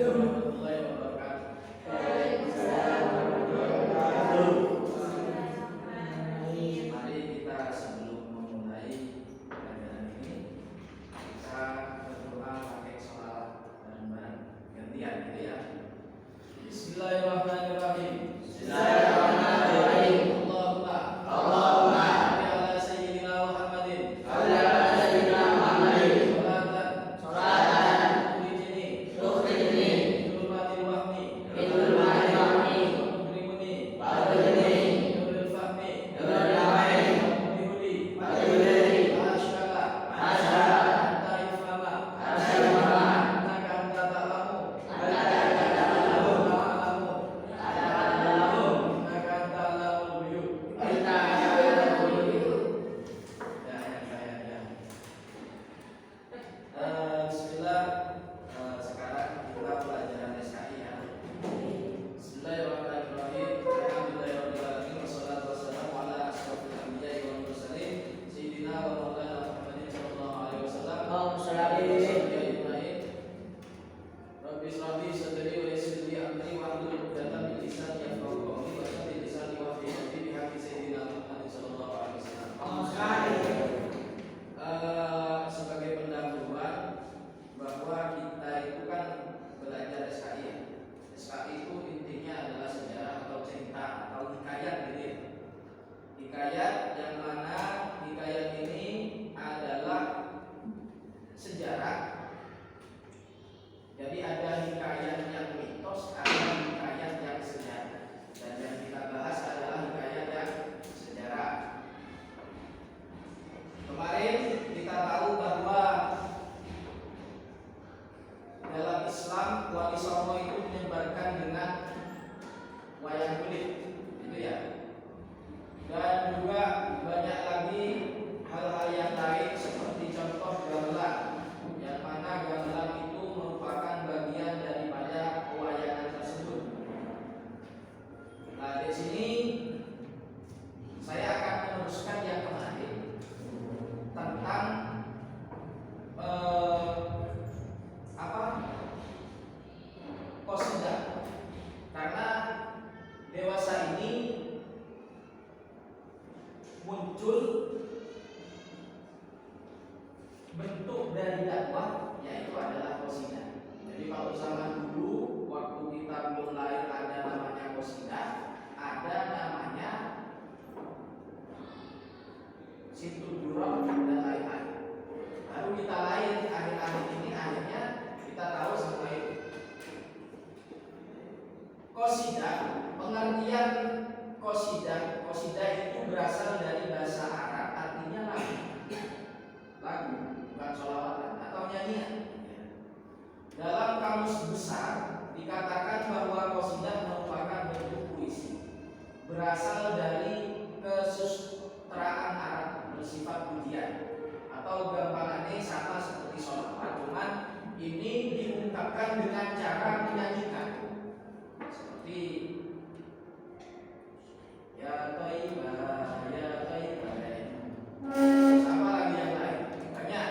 warahmatullahi wabarakatuh. Mari kita sebelum memulai pelajaran ini kita berdoa pakai sholawat bareng-bareng gantian gitu ya. Bismillahirrahmanirrahim. Bismillahirrahmanirrahim. Allahumma shalli ala sayyidina Muhammadin. Sebagai pendahuluan bahwa kita itu kan belajar SKI ya. SKI itu intinya adalah sejarah atau cerita atau hikayat gitu ya. Hikayat yang mana hikayat ini adalah sejarah. Jadi ada hikayat yang mitos, ada hikayat yang sejarah. Dan yang kita bahas adalah hikayat yang sejarah. Kemarin kita tahu bahwa dalam Islam Wali Songo itu menyebarkan dengan wayang kulit, gitu ya. Dan juga banyak lagi hal-hal yang lain seperti contoh gamelan, yang mana gamelan itu merupakan bagian daripada pewayangan tersebut. Nah, di sini saya akan meneruskan yang kemarin tentang qasidah. Karena dewasa ini muncul bentuk dari dakwah, yaitu adalah qasidah. Jadi kalau zaman dulu waktu kita belum lahir ada namanya qasidah, ada namanya Situl Durrah dan lain-lain. Baru kita lahir akhir-akhir ini akhirnya kita tahu semua itu. Qasidah, pengertian qasidah itu berasal dari bahasa Arab, artinya lagu, bukan sholawatan atau nyanyian. Dalam kamus besar dikatakan bahwa qasidah merupakan bentuk puisi, berasal dari kesusastraan Arab bersifat pujian atau gampangannya sama seperti sholawat, cuman ini diungkapkan dengan cara menyanyikan seperti ya thayyibah sama lagi yang lain banyak.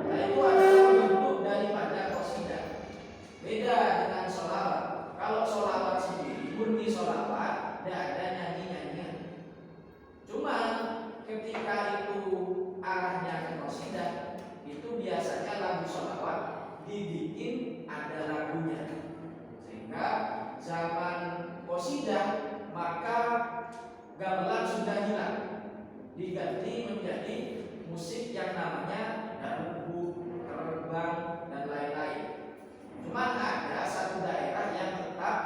Nah, itu adalah bentuk daripada qasidah. Beda dengan sholawat. Kalau sholawat sendiri murni sholawat, tidak ada nyanyi-nyanyian. Cuman ketika itu arahnya ke qasidah, itu biasanya lagu sholawat dibikin ada lagunya. Sehingga zaman qasidah maka gamelan sudah hilang, diganti menjadi musik yang namanya dangdut, kerbang dan lain-lain. Cuman ada satu daerah yang tetap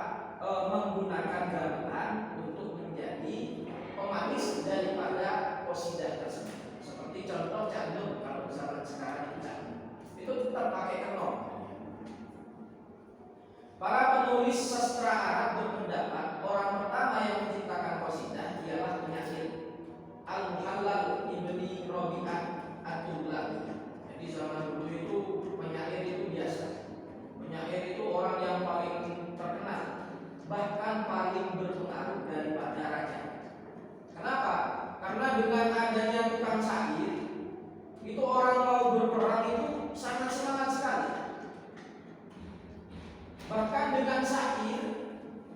menggunakan gamelan untuk menjadi pemanis daripada qasidah tersebut. Seperti contoh Candung, kalau zaman sekarang itu tetap pakai kenong. Para penulis sastra Arab berpendapat orang pertama yang menciptakan qasidah ialah penyair Al-Muhallal ibni Rabi'ah At-Tughlaqi. Jadi zaman dulu itu penyair itu biasa. Penyair itu orang yang paling terkenal, bahkan paling berpengaruh daripada raja. Kenapa? Karena dengan adanya tukang syair, itu orang mau berperang itu sangat semangat sekali. Bahkan dengan syair,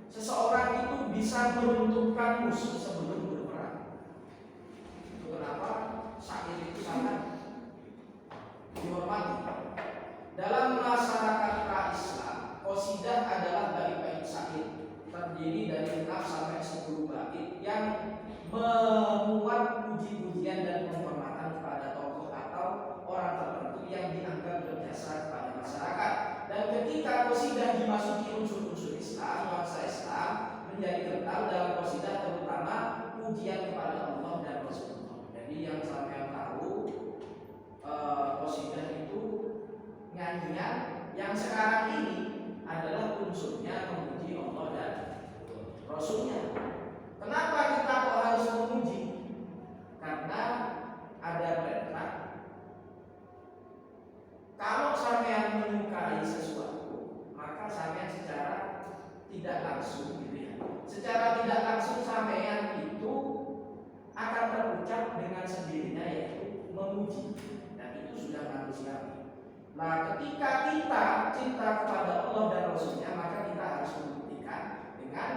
seseorang itu bisa meruntuhkan musuh sebelum berperang. Itu kenapa syair itu sangat dihormati. Dalam masyarakat pra-Islam, qasidah adalah bait-bait syair terdiri dari 6 sampai 10 bait yang memuat puji-pujian dan penghormatan kepada tokoh atau orang tertentu yang dianggap berjasa kepada masyarakat. Dan ketika qasidah dimasuki unsur-unsur Islam, nuansa Islam menjadi kental dalam qasidah, terutama pujian kepada Allah dan Rasulullah. Jadi yang sampai tahu, qasidah itu nyanyian yang sekarang ini adalah unsurnya memuji Allah dan Rasulnya. Kenapa kita kok harus memuji? Karena ada perintah. Kalau sampean menyukai sesuatu, maka sampean secara tidak langsung gitu ya. Secara tidak langsung sampean itu akan terucap dengan sendirinya, yaitu memuji. Dan itu sudah manusiawi. Nah, ketika kita cinta kepada Allah dan Rasulnya, maka kita harus membuktikan dengan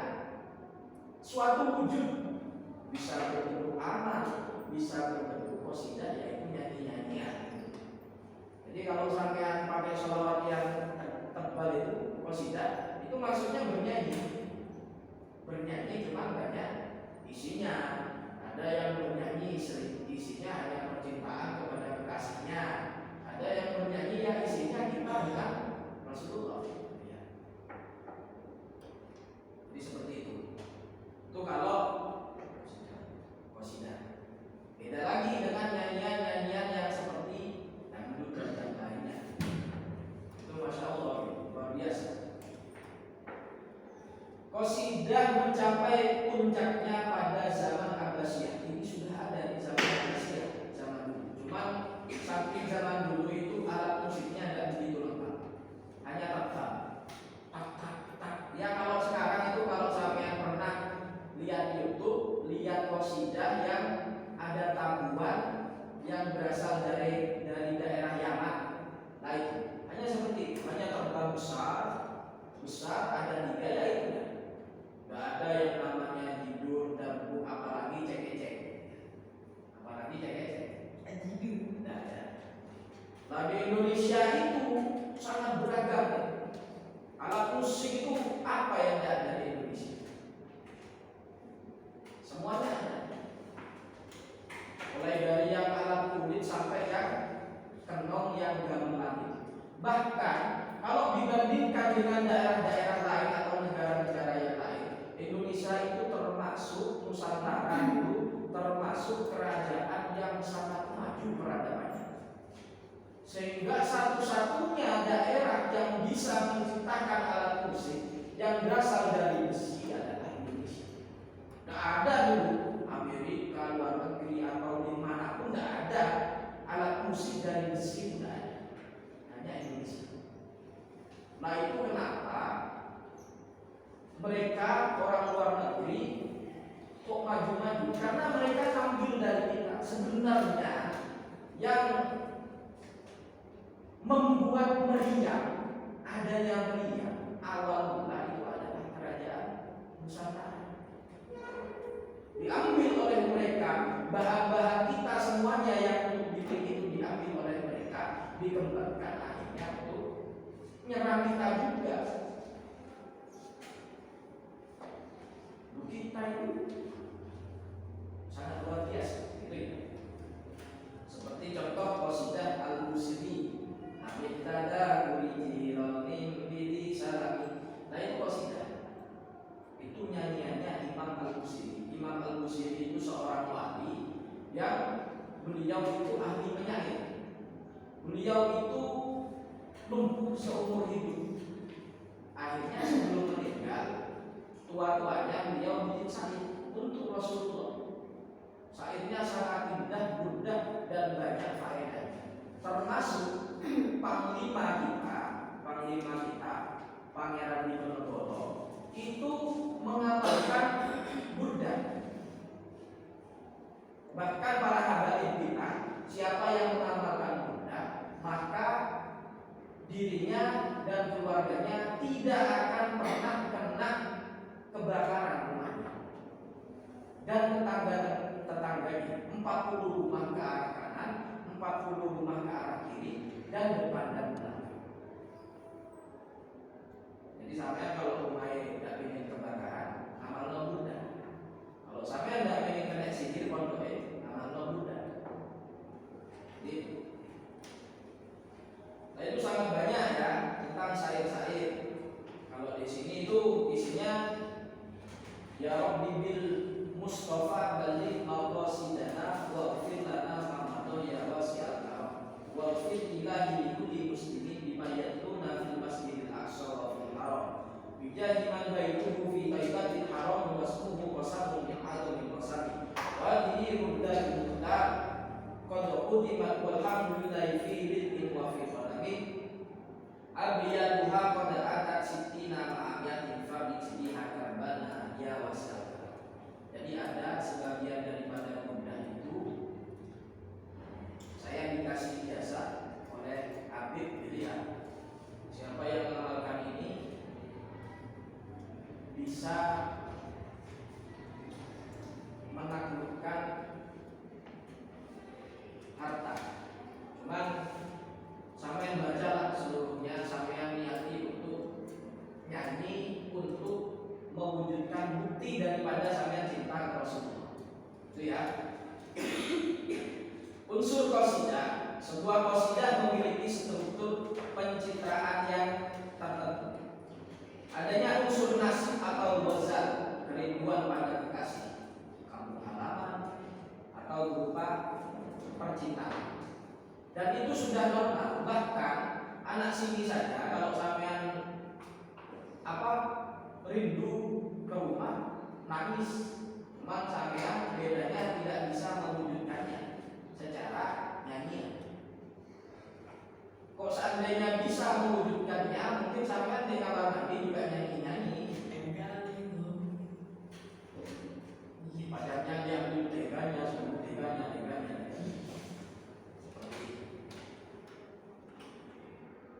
suatu wujud. Bisa berbentuk amal, bisa berbentuk qasidah, yaitu nyanyi-nyanyian. Jadi kalau sampean pakai sholawat yang tebal itu qasidah, itu maksudnya bernyanyi. Bernyanyi cuma banyak isinya. Ada yang bernyanyi isinya hanya percintaan kepada kekasihnya. Ada yang bernyanyi yang isinya kita dengan Rasulullah. Ya. Jadi seperti itu. Itu kalau qasidah. Beda lagi dengan nyanyian-nyanyian yang seperti dangdut dan yang lainnya. Itu masya Allah luar biasa. Qasidah mencapai puncaknya pada zaman Abbasiyah. Ini sudah ada di zaman Abbasiyah, zaman dulu. Cuman saking zaman dulu itu alat musiknya tidak begitu lengkap, hanya tak. Ya kalau sekarang itu, kalau sampean pernah lihat YouTube, lihat qasidah yang ada tabuhan yang berasal dari daerah Yaman. Nah itu hanya seperti itu, hanya terbang besar, ada 3 ya itu. Gak ada yang namanya jidur dan bu, apalagi cek-cek. Tidak ada. Nah di Indonesia itu sangat beragam. Alat musik itu apa yang tidak ada di Indonesia? Semuanya ada. Mulai dari yang alat kulit sampai yang kenong, yang gamelan. Bahkan kalau dibandingkan dengan daerah-daerah lain atau negara-negara yang lain, Indonesia itu termasuk Nusantara itu termasuk kerajaan yang sangat maju peradabannya. Sehingga satu-satunya daerah yang bisa menciptakan alat musik yang berasal dari besi adalah Indonesia. Tidak ada dulu Amerika, luar negeri atau dimanapun tidak ada alat musik dari besi, tidak ada. Hanya Indonesia. Nah itu kenapa mereka orang luar negeri kok maju-maju? Karena mereka ambil dari kita. Sebenarnya yang membuat meriah, adanya meriah awal mula itu adalah kerajaan Nusantara. Diambil oleh mereka, bahan-bahan kita semuanya yang untuk bikin itu diambil oleh mereka, dikembangkan akhirnya untuk menyerang kita juga. Kita itu sangat luar biasa, gitu ya. Seperti contoh qasidah Al-Busiri, Abidada Kuriji Ronim Bidi Salami. Nah itu qasidah. Itu nyanyiannya Imam Al-Busiri. Imam Al-Busiri itu seorang wali yang beliau itu ahli penyair. Beliau itu lumpuh seumur hidup. Akhirnya sebelum meninggal, tua-tuanya beliau bikin syair untuk Rasulullah. Syairnya sangat indah, mudah dan banyak faedahnya. Termasuk panglima kita, Pangeran Diponegoro itu mengamalkan burdah. Bahkan para habaib bilang, siapa yang mengamalkan burdah, maka dirinya dan keluarganya tidak tidak akan pernah kena kebakaran rumahnya. Dan tetangganya 40 rumah ke arah kanan, 40 rumah ke arah kiri, dan depan dan belakang. Jadi sampai kalau rumahnya tidak ingin kebakaran, amal mudah. Kalau sampai tidak ingin kena sihir pondoknya, amal mudah. Gitu. Nah, itu sangat banyak ya tentang syair-syair. Kalau di sini itu isinya ya Rabbi bil Mustafa balik maqasidana waghfir lana ma madha ya wasi'al karam waghfir ilahi li kulli muslimin bima yatluna fil masjidil aqsa wa fil haram bijahi man baituhu fi taibatil haram wasmuhu qasamun min azamil qasami wa hadhihi ruddal muhtar qad qudimat walhamdulillahi fi rizqin wa fi qadami abiyaduha qad atat sittina ma'ayatin fa bijliha karbana ya wasi'al. Jadi ada sebagian daripada mudah itu saya dikasih jasa oleh Habib Biliar. Siapa yang mengamalkan ini bisa menaklukkan harta. Cuman sampai bacalah seluruhnya, sampai yang niati untuk nyanyi untuk mewujudkan bukti daripada sampean cinta Rasulullah. Itu ya. Unsur qasidah, sebuah qasidah memiliki struktur pencitraan yang tertentu. Adanya unsur nasib atau ghazal, kerinduan pada kekasih, kampung halaman, atau berupa percintaan. Dan itu sudah normal. Bahkan anak sini saja kalau sampean rindu ke rumah, nangis, cuman sampean bedanya tidak bisa mewujudkannya secara nyanyian. Kok seandainya bisa mewujudkannya, mungkin sampean di kamar mandi juga nyanyi-nyanyi. Pacarnya diambil teganya, semua teganya.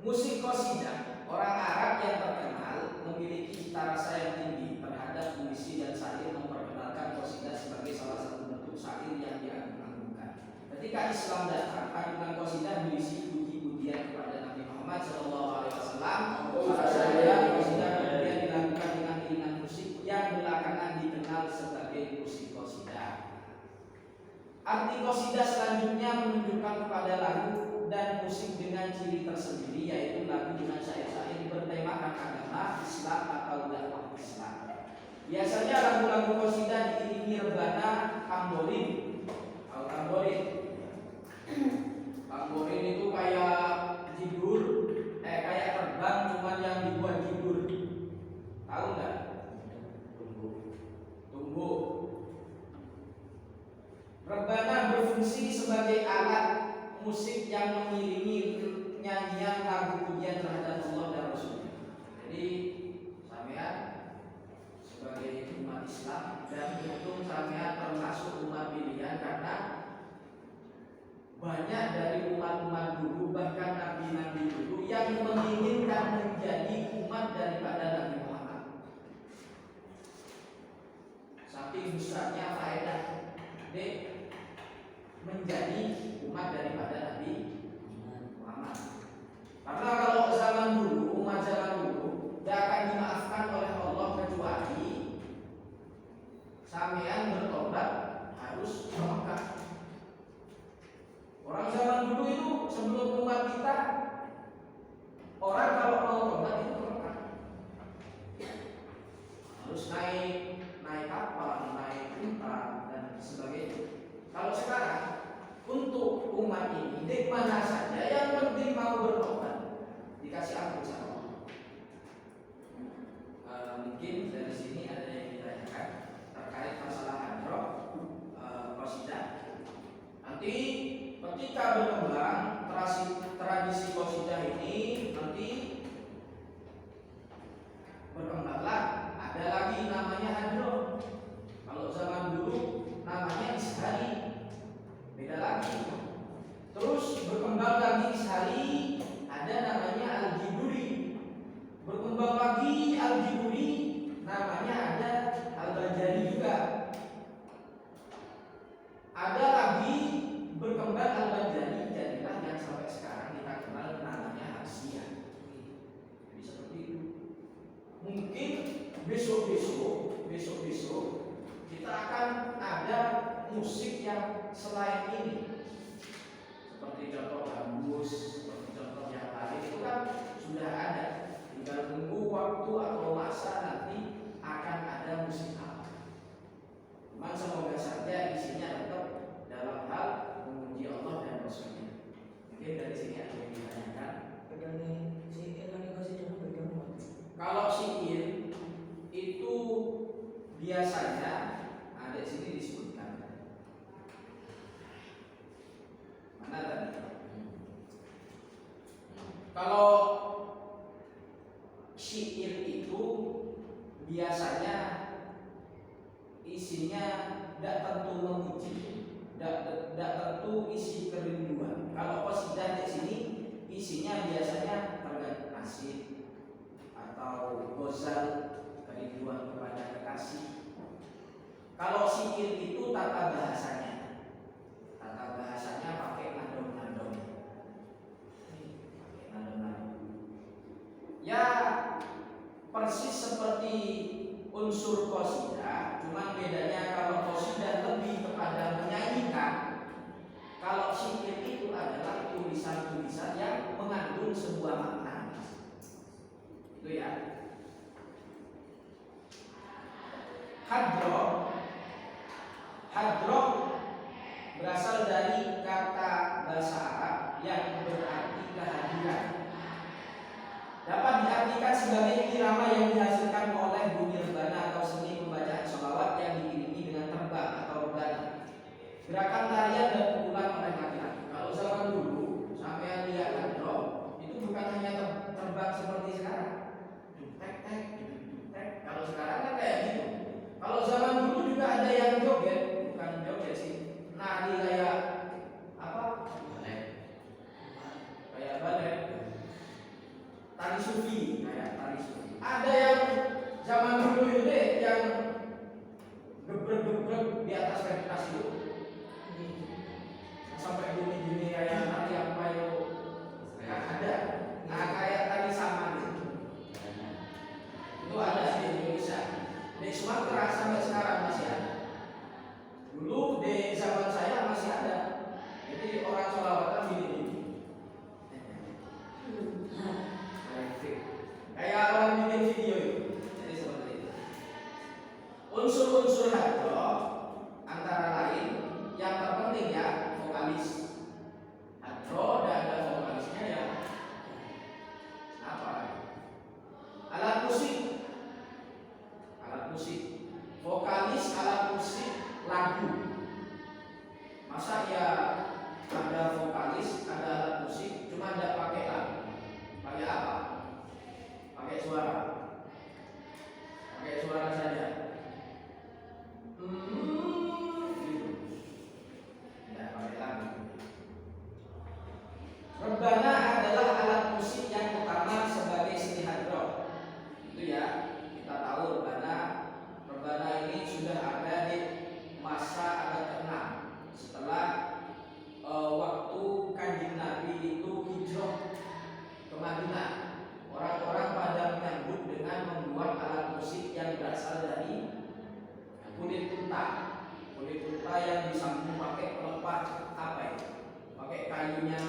Musik qasidah, orang Arab yang terkenal memiliki cita rasa yang tinggi terhadap puisi dan syair, memperkenalkan qasidah sebagai salah satu bentuk syair yang diagung-agungkan. Ketika Islam datang, agungan qasidah berisi puji-pujian kepada Nabi Muhammad SAW. Para syair qasidah kemudian dilakukan dengan iringan musik yang belakangan dikenal sebagai musik qasidah. Arti qasidah selanjutnya menunjukkan kepada lagu dan musik dengan ciri tersendiri, yaitu lagu dengan syair-syair bertemakan agama Islam atau dakwah Islam. Biasanya lagu-lagu qasidah diiringi rebana tamborin. Kalau tamborin, tamborin itu kayak jidur, kayak terbang, cuman yang dibuat jidur. Tahu nggak? Tunggu. Rebana berfungsi sebagai alat musik yang mengiringi nyanyian lagu pujian terhadap Allah dan Rasulnya. Jadi sampean sebagai umat Islam, dan untung sampean termasuk umat pilihan, karena banyak dari umat-umat dulu, bahkan nabi-nabi dulu yang menginginkan menjadi umat daripada Nabi Muhammad. Saking besarnya faedah menjadi umat daripada Nabi Muhammad. Karena kalau zaman dulu, umat zaman dulu tidak akan dimaafkan oleh Allah kecuali sampean bertobat harus ke Mekah. Orang zaman dulu itu sebelum umat kita, orang kalau mau tobat itu ke Mekah harus naik kapal, naik unta dan sebagainya. Kalau sekarang untuk umat ini, di mana saja yang penting mau bertobat, dikasih ampun sama Allah. Mungkin dari sini ada yang ditanyakan terkait masalah hadroh qasidah. Nanti ketika berkembang tradisi qasidah ini, nanti berkembanglah ada lagi namanya hadroh. Kalau zaman dulu namanya ishari, beda lagi. Terus berkembang lagi ishari, ada namanya al-jiduri. Berkembang lagi namanya ada Al-Bajali juga. Ada lagi berkembang Al-Bajali, jadilah yang sampai sekarang kita kenal namanya Hasyiah. Jadi seperti itu. Mungkin besok-besok kita akan ada musik yang selain ini. Seperti contoh gambus, seperti contoh yang lain itu kan sudah ada. Tinggal tunggu waktu atau masa nanti akan ada musik apa. Cuman semoga saja isinya tetap dalam hal memuji Allah dan Rasulnya. Mungkin dari sini ada yang ditanyakan. Kalau sihir itu biasanya ada di sini disebutkan. Mana tadi? Kalau syair itu biasanya isinya tidak tentu memuji, tidak tentu isi kerinduan. Kalau qasidah di sini isinya biasanya tergantung nasib atau ghazal, kerinduan kepada kekasih. Kalau syair itu tata bahasanya pakai nadom-nadom. Ya persis seperti unsur qasidah, cuma bedanya kalau qasidah lebih kepada menyanyikan, kalau syair itu adalah tulisan-tulisan yang mengandung sebuah makna. Itu ya. Hadroh berasal dari kata bahasa Arab yang berarti kehadiran. Dapat diartikan sebagai irama yang dihasilkan oleh bunyi rebana atau seni pembacaan sholawat yang diiringi dengan terbang atau rebana. Gerakan tarian dan pukulan oleh laki-laki. Kalau zaman dulu sampai lihat hadroh itu bukan hanya terbang seperti sekarang. Kalau sekarang kan kayak gitu. Kalau zaman dulu juga ada yang joget, bukan joget sih, nari kayak apa? Kayak balet, tari sufi, kayak tari sufi. Ada yang zaman dulu itu deh, yang gebrek-gebrek di atas kertas itu, sampai gini-gini kayak tari apa itu, ada. Nah kayak tari saman itu ada di Indonesia. Di Sumatera sampai sekarang masih ada. Dulu di zaman saya masih ada. Jadi orang sholawatan gini. Kayak orang bikin video itu. Jadi seperti itu. Unsur-unsur hadroh antara lain yang terpenting ya vokalis. Hadroh dan ada vokalisnya ya. Apa? Alat musik. Vokalis alat musik lagu. Masa ya ada vokalis, ada alat musik, cuma tidak pakai lagu. Pakai apa? Pakai suara. Pakai suara saja. Gitu. Tidak pakai lagu. Rebana adalah alat musik yang utama sebagai seni hadroh. Itu ya, kita tahu rebana ini sudah ada di masa abad ke-6 setelah waktu Kanjeng Nabi itu hijrah ke Madinah. Orang-orang pada menyambut dengan membuat alat musik yang berasal dari kulit unta yang disambung pakai pelepah apa ya? Pakai kayunya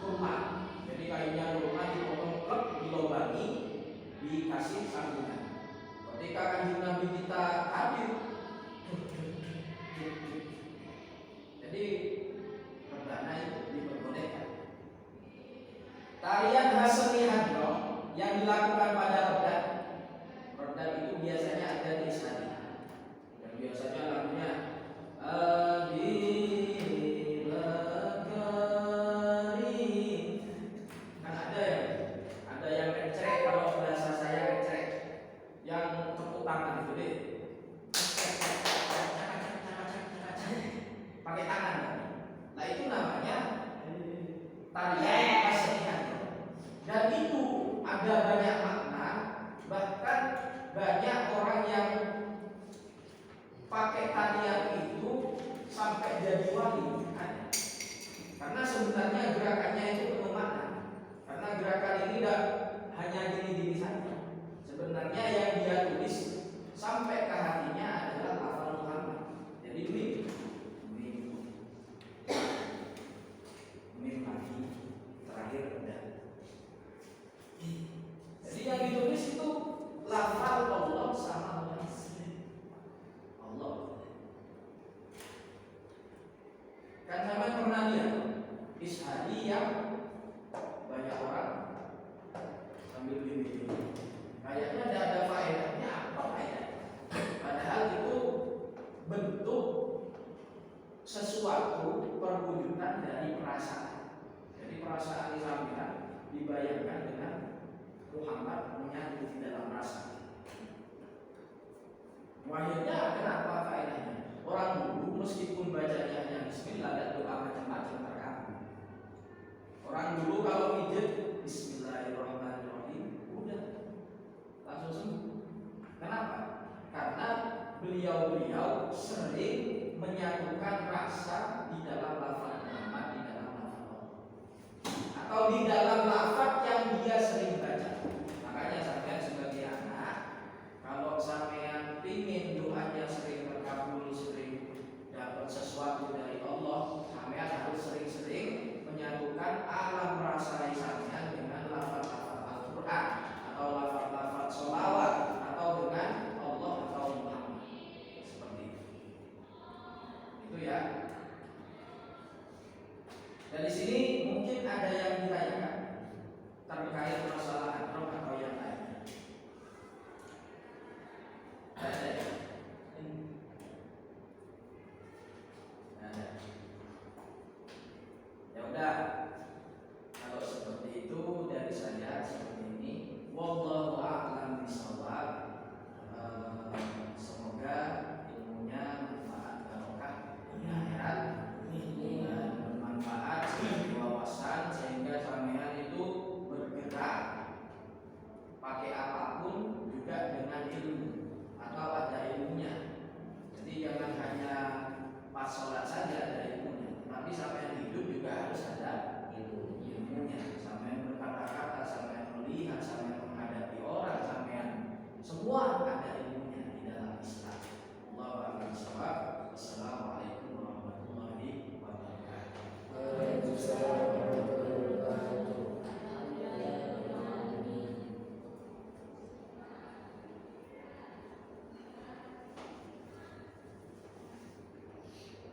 rumah. Jadi kayunya rumah dipotong klep, dilobangi, dikasih sambungan. Ketika Kanjeng Nabi kita hadir, jadi rebana itu diperbolehkan. Tarian khas seni hadroh yang dilakukan pada rodan itu biasanya ada di Islamiyah. Dan biasanya lagunya kan ada yang kecrek, kalau bahasa saya kecrek, yang tepuk tangan itu deh, pakai tangan. Nah itu namanya tarian khas seni hadroh. Dan itu ada banyak makna, bahkan begini. Kayaknya tidak ada faedahnya, apa faedah? Padahal itu bentuk sesuatu perwujudan dari perasaan. Jadi perasaan Islamiyah dibayangkan dengan Muhammad menyatu di dalam rasa. Akhirnya kenapa faedahnya? Orang dulu meskipun bacanya hanya Bismillah dan doa macam-macam terkabul. Orang dulu kalau pijat Bismillahirrahmanirrahim udah langsung sembuh. Kenapa? Karena beliau-beliau sering menyatukan rasa